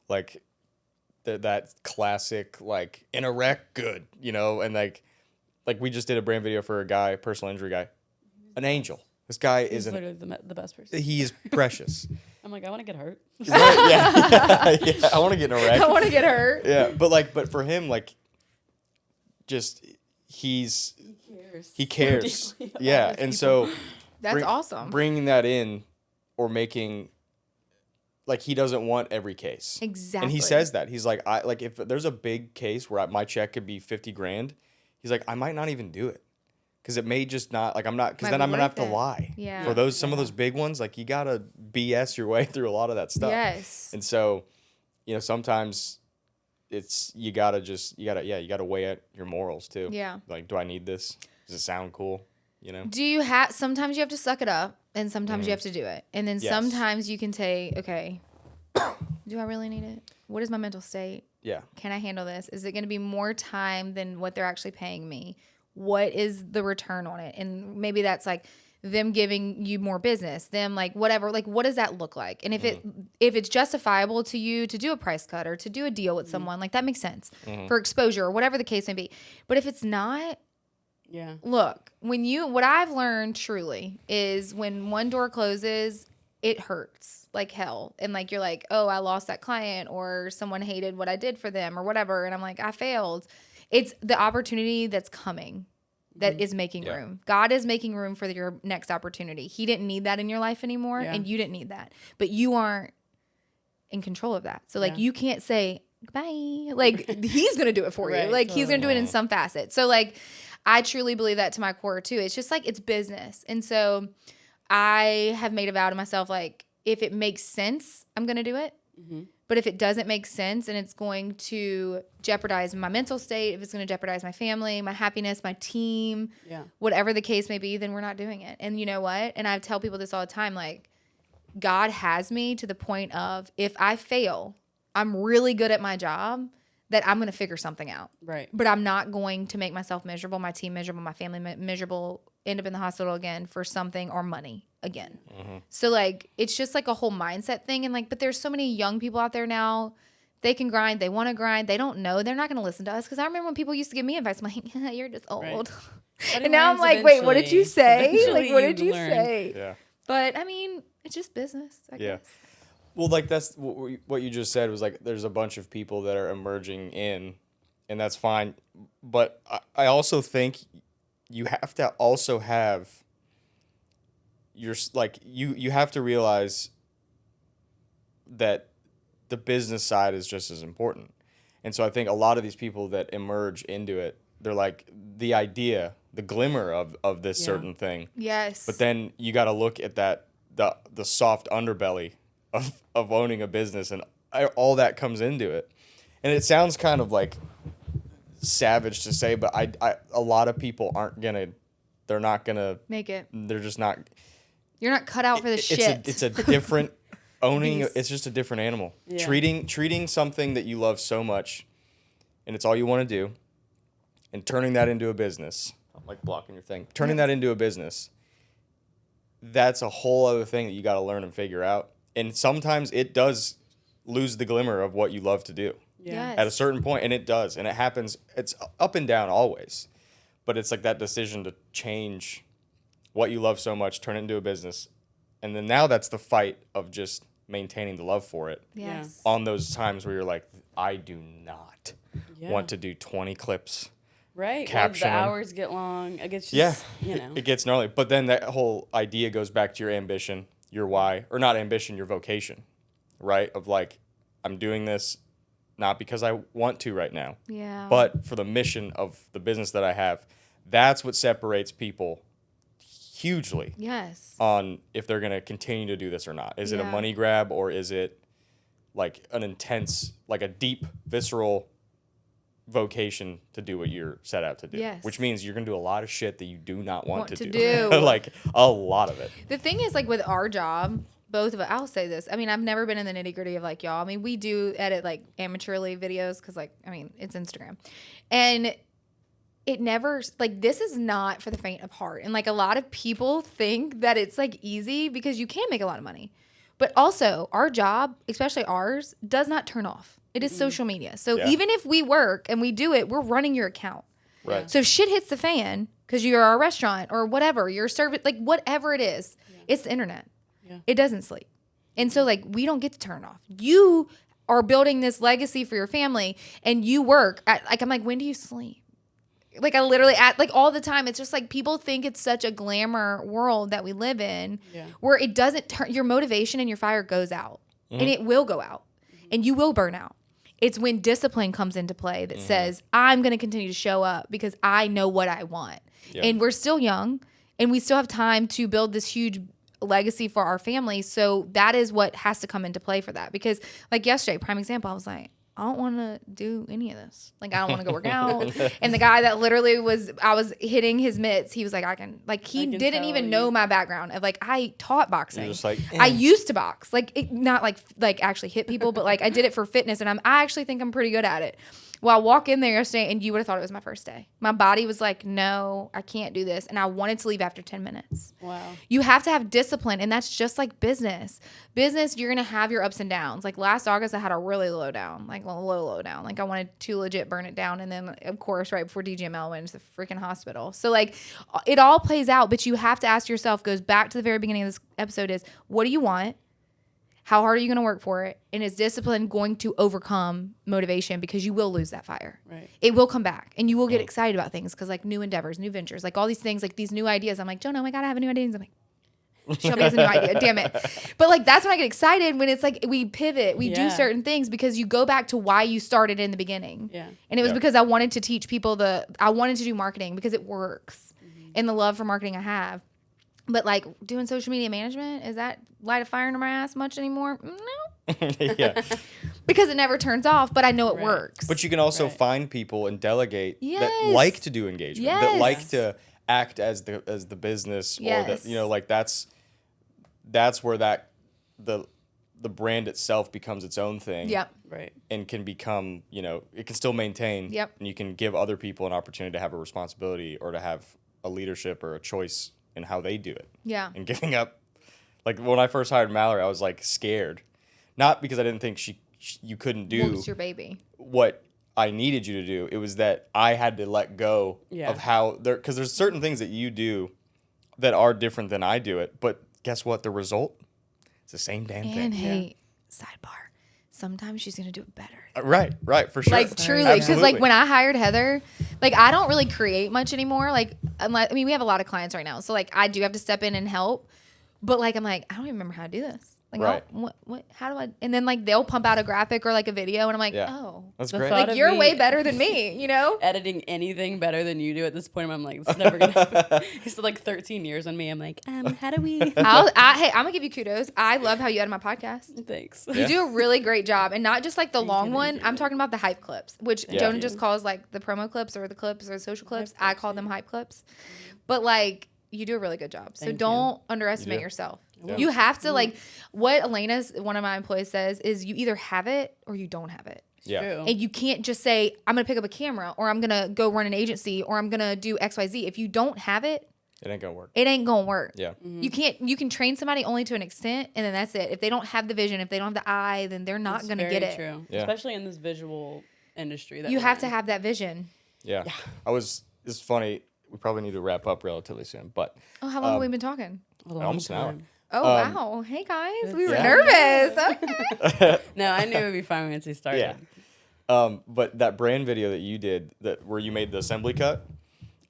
Like, that classic like in a wreck, good, you know, and like we just did a brand video for a guy, personal injury guy, an angel. This guy He's is literally the best person. he is precious. I'm like, I want to get hurt. Right, yeah. I want to get in a wreck. I want to get hurt. Yeah, but for him, like, just he cares. Yeah, and so That's awesome. Bringing that in, or making, like, he doesn't want every case. Exactly. And he says that he's like, if there's a big case where my check could be $50,000, he's like, I might not even do it. Because it may just not, like, I'm not, because then I'm going to have to lie. Yeah. For some of those big ones, like, you got to BS your way through a lot of that stuff. Yes. And so, you know, sometimes you got to weigh out your morals too. Yeah. Like, do I need this? Does it sound cool? You know? Sometimes you have to suck it up and sometimes you have to do it. And then sometimes you can okay, do I really need it? What is my mental state? Yeah. Can I handle this? Is it going to be more time than what they're actually paying me? What is the return on it? And maybe that's like them giving you more business, them like whatever, like what does that look like? And if it's justifiable to you to do a price cut or to do a deal with someone, like that makes sense for exposure or whatever the case may be. But if it's not, look, what I've learned truly is when one door closes, it hurts like hell. And like, you're like, oh, I lost that client or someone hated what I did for them or whatever. And I'm like, I failed. It's the opportunity that's coming that is making room. God is making room for your next opportunity. He didn't need that in your life anymore, and you didn't need that. But you aren't in control of that. So, like, you can't say, bye. Like, he's going to do it for you. Like, he's going to do it in some facet. So, like, I truly believe that to my core, too. It's just, like, it's business. And so I have made a vow to myself, like, if it makes sense, I'm going to do it. Mm-hmm. But if it doesn't make sense and it's going to jeopardize my mental state, if it's going to jeopardize my family, my happiness, my team, whatever the case may be, then we're not doing it. And you know what? And I tell people this all the time, like, God has me to the point of if I fail, I'm really good at my job, that I'm going to figure something out. Right. But I'm not going to make myself miserable, my team miserable, my family miserable, end up in the hospital again for something or money again. Mm-hmm. So, like, it's just like a whole mindset thing. And, like, but there's so many young people out there now. They can grind. They want to grind. They don't know. They're not going to listen to us. Because I remember when people used to give me advice. I'm like, you're just old. Right. And now I'm like, wait, what did you say? Like, what did you say? Yeah. But, I mean, it's just business, I guess. Well, like, that's what you just said was, like, there's a bunch of people that are emerging in, and that's fine. But I also think you have to also have you have to realize that the business side is just as important. And so I think a lot of these people that emerge into it, they're like the idea, the glimmer of this certain thing. Yes. But then you got to look at the soft underbelly of owning a business, and all that comes into it. And it sounds kind of like savage to say, but a lot of people they're not gonna make it. They're just not. You're not cut out for the shit. It's a different owning. It's just a different animal. Yeah. Treating something that you love so much, and it's all you want to do, and turning that into a business. I'm like blocking your thing. Turning that into a business. That's a whole other thing that you got to learn and figure out. And sometimes it does lose the glimmer of what you love to do. Yes. At a certain point, and it does, and it happens. It's up and down always, but it's like that decision to change what you love so much, turn it into a business, and then now that's the fight of just maintaining the love for it. Yes. On those times where you're like, I do not want to do 20 clips. Right. Caption. The hours get long. It gets just, it gets gnarly. But then that whole idea goes back to your ambition, your why, or not ambition, your vocation, right? Of like, I'm doing this not because I want to right now, but for the mission of the business that I have. That's what separates people hugely. Yes. On if they're going to continue to do this or not. Is it a money grab, or is it like an intense, like a deep, visceral vocation to do what you're set out to do? Yes. Which means you're going to do a lot of shit that you do not want to do. Like a lot of it. The thing is, like, with our job, both of us, I'll say this. I mean, I've never been in the nitty gritty of like y'all. I mean, we do edit like amateurly videos because, like, I mean, it's Instagram. And it never, like, this is not for the faint of heart. And like a lot of people think that it's like easy because you can make a lot of money. But also, our job, especially ours, does not turn off. It is social media. So Yeah. even if we work and we do it, we're running your account. Right. So if shit hits the fan because you're a restaurant or whatever, you're serving, like whatever it is, it's the internet. Yeah. It doesn't sleep. And so like we don't get to turn it off. You are building this legacy for your family and you work at, like, I'm like, when do you sleep? Like I literally like all the time. It's just like people think it's such a glamour world that we live in where it doesn't turn, your motivation and your fire goes out and it will go out and you will burn out. It's when discipline comes into play that says, I'm going to continue to show up because I know what I want. Yeah. And we're still young and we still have time to build this huge legacy for our family. So that is what has to come into play for that. Because like yesterday, prime example, I was like, I don't want to do any of this. Like, I don't want to go work out. And the guy that literally I was hitting his mitts. He was like, he didn't even know my background of like, I taught boxing. You're just like, I used to box, like not like actually hit people, but like I did it for fitness. And I actually think I'm pretty good at it. Well, I walk in there yesterday and you would have thought it was my first day. My body was like, no, I can't do this. And I wanted to leave after 10 minutes. Wow. You have to have discipline. And that's just like business. Business, you're going to have your ups and downs. Like last August, I had a really low down. Like low down. Like I wanted to legit burn it down. And then, of course, right before DGML went into the freaking hospital. So like it all plays out. But you have to ask yourself, goes back to the very beginning of this episode is, what do you want? How hard are you going to work for it? And is discipline going to overcome motivation? Because you will lose that fire. Right. It will come back. And you will get excited about things because like new endeavors, new ventures, like all these things, like these new ideas. I'm like, Jonah, oh my God, I have a new idea. And I'm like, Shelby has a new idea. Damn it. But like, that's when I get excited when it's like we pivot, we do certain things because you go back to why you started in the beginning. Yeah. And it was because I wanted to teach people I wanted to do marketing because it works and the love for marketing I have. But like doing social media management, is that light a fire under my ass much anymore? No. Yeah. Because it never turns off, but I know it works. But you can also find people and delegate that Yes. like to do engagement, that Yes. like to act as the business, or Yes. that, you know, like that's where the brand itself becomes its own thing. Yep. Right. And can become, you know, it can still maintain. Yep. And you can give other people an opportunity to have a responsibility or to have a leadership or a choice in how they do it. Yeah. And giving up. Like when I first hired Mallory, I was like scared. Not because I didn't think you couldn't do Well, it's your baby. what I needed you to do. It was that I had to let go of how because there's certain things that you do that are different than I do it. But guess what? The result is the same damn thing. And hey, sidebar, sometimes she's going to do it better. Right, for sure. Like truly, because like Absolutely. when I hired Heather, like I don't really create much anymore. Like unless, I mean, we have a lot of clients right now, so like I do have to step in and help. But like I'm like I don't even remember how to do this. Like Right. what? How do I? And then like they'll pump out a graphic or like a video, and I'm like, Yeah. oh, That's The great. thought like of you're me way better than me, you know? editing anything better than you do at this point, I'm like, it's never gonna happen. It's like 13 years on me. I'm like, how do we? Hey, I'm gonna give you kudos. I love how you edit my podcast. Thanks. You do a really great job, and not just like the long one. I'm talking about the hype clips, which Yeah. Jonah just calls like the promo clips or the social clips. I call them hype clips, but like you do a really good job. So Thank don't underestimate You do. yourself. Yeah. You have to like what Elena's one of my employees says is you either have it or you don't have it. Yeah. True. And you can't just say, I'm going to pick up a camera or I'm going to go run an agency or I'm going to do XYZ. If you don't have it, It ain't gonna work. it ain't going to work. Yeah. You can train somebody only to an extent and then that's it. If they don't have the vision, if they don't have the eye, then they're not It's going to very get it. True. Yeah. Especially in this visual industry. That You we're have to in. have that vision. Yeah. It's funny. We probably need to wrap up relatively soon, but Oh, how long have we been talking? A long almost an hour. time. Oh, wow. Hey, guys. We were Yeah. nervous. Okay. No, I knew it would be fine once we started. Yeah. But that brand video that you did where you made the assembly cut.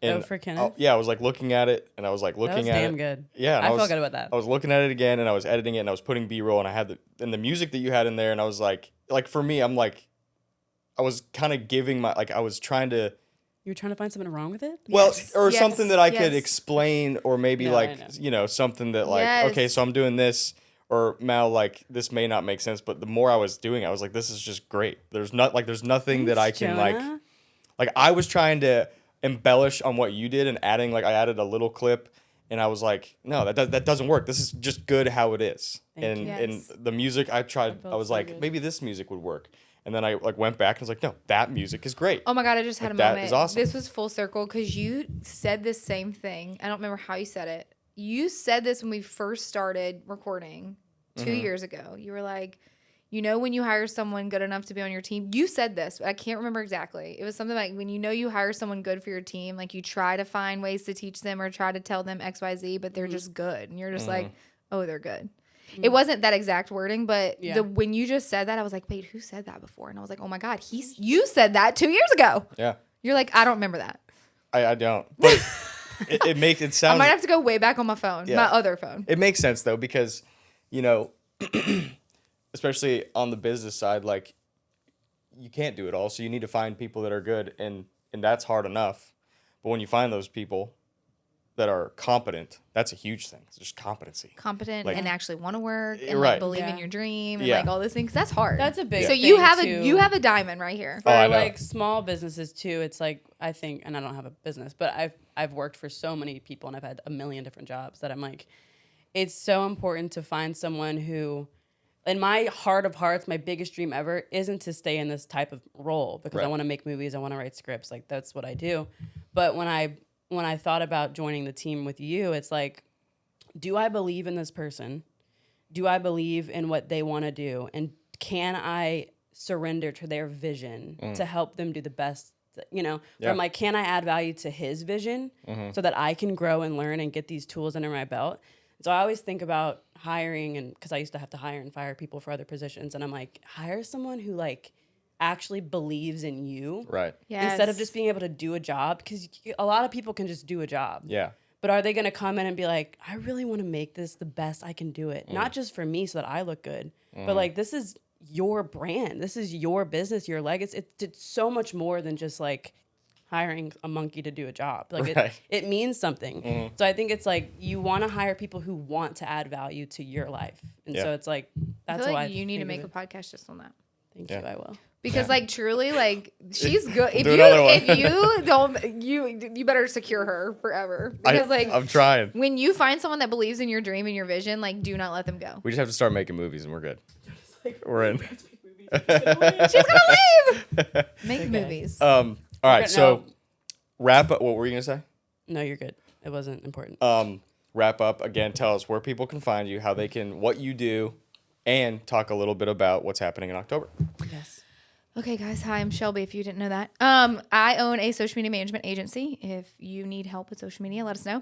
And for Kenneth? yeah, I was like looking at it and I was like That looking was at damn it. good. Yeah. And I was, felt good about that. I was looking at it again and I was editing it and I was putting B-roll and I had the music that you had in there and I was like for me, I'm like, I was kind of giving I was trying to, You were trying to find something wrong with it? well, Yes, or yes, something that I could yes. explain or maybe No, I know. you know, something that like, Yes. okay, so I'm doing this or Mal, like this may not make sense, but the more I was doing it, I was like, this is just great. There's nothing that I can Jonah. like I was trying to embellish on what you did and adding I added a little clip and I was like, no, that doesn't work. This is just good how it is. Thank And you. and Yes. the music I tried, felt I was so like, good. maybe this music would work. And then I went back and was like, no, that music is great. Oh my God, I just had a That moment. is awesome. This was full circle because you said this same thing. I don't remember how you said it. You said this when we first started recording 2 years ago. You were like, you know, when you hire someone good enough to be on your team, you said this, but I can't remember exactly. It was something like when you know you hire someone good for your team, like you try to find ways to teach them or try to tell them X, Y, Z, but they're just good. And you're just like, oh, they're good. It wasn't that exact wording, but when you just said that, I was like, wait, who said that before? And I was like, oh my God, you said that 2 years ago. Yeah. You're like, I don't remember that. I don't. But it makes it sound. I might have to go way back on my phone, my other phone. It makes sense though, because, you know, especially on the business side, like you can't do it all. So you need to find people that are good, and that's hard enough. But when you find those people that are competent, that's a huge thing. It's just competency. Competent like, and actually want to work and right. like believe in your dream and like all those things. That's hard. That's a big So thing you have too. you have a diamond right here. For I know. like small businesses too, it's like I think, and I don't have a business, but I've worked for so many people and I've had a million different jobs that I'm like, it's so important to find someone who, in my heart of hearts, my biggest dream ever isn't to stay in this type of role because I want to make movies, I want to write scripts, like that's what I do. But when I thought about joining the team with you, it's like, do I believe in this person? Do I believe in what they want to do? And can I surrender to their vision to help them do the best, you know? Yeah. I'm like, can I add value to his vision so that I can grow and learn and get these tools under my belt? So I always think about hiring, and because I used to have to hire and fire people for other positions. And I'm like, hire someone who like actually believes in you. Right. Yes. Instead of just being able to do a job, because a lot of people can just do a job. Yeah. But are they going to come in and be like, I really want to make this the best I can do it? Not just for me so that I look good, but like this is your brand. This is your business, your legacy. It's so much more than just like hiring a monkey to do a job. Like it means something. So I think it's like you want to hire people who want to add value to your life. And so it's like, that's I feel why like you need to make a podcast just on that. Thank you, I will. Because like truly, like she's good. If you don't, you better secure her forever. Because I'm trying. When you find someone that believes in your dream and your vision, like do not let them go. We just have to start making movies and we're good. We're in. She's gonna leave. Make movies. All right, so wrap up. What were you gonna say? No, you're good. It wasn't important. Wrap up again. Tell us where people can find you, how they can, what you do, and talk a little bit about what's happening in October. Yes. Okay, guys. Hi, I'm Shelby. If you didn't know that, I own a social media management agency. If you need help with social media, let us know.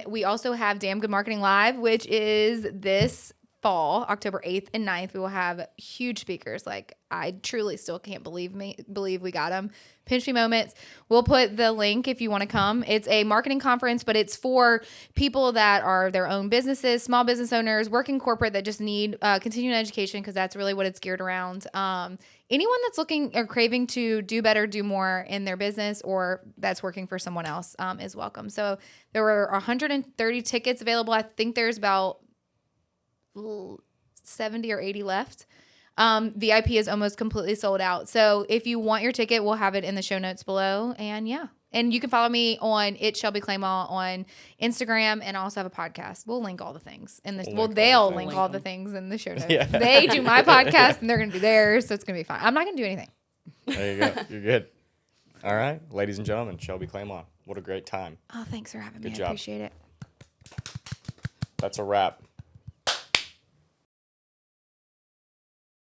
We also have Damn Good Marketing Live, which is this fall, October 8th and 9th. We will have huge speakers. Like I truly still can't believe we got them. Pinch me moments. We'll put the link if you want to come. It's a marketing conference, but it's for people that are their own businesses, small business owners, working corporate that just need continuing education because that's really what it's geared around. Anyone that's looking or craving to do better, do more in their business or that's working for someone else is welcome. So there were 130 tickets available. I think there's about 70 or 80 left. VIP is almost completely sold out. So if you want your ticket, we'll have it in the show notes below. And yeah. And you can follow me on Shelby Clement on Instagram, and I also have a podcast. We'll link all the things in this. They'll link all the things in the show notes. Yeah. They do my podcast and they're going to do theirs. So it's going to be fun. I'm not going to do anything. There you go. You're good. All right. Ladies and gentlemen, Shelby Clement. What a great time. Oh, thanks for having me. Good job. I appreciate it. That's a wrap.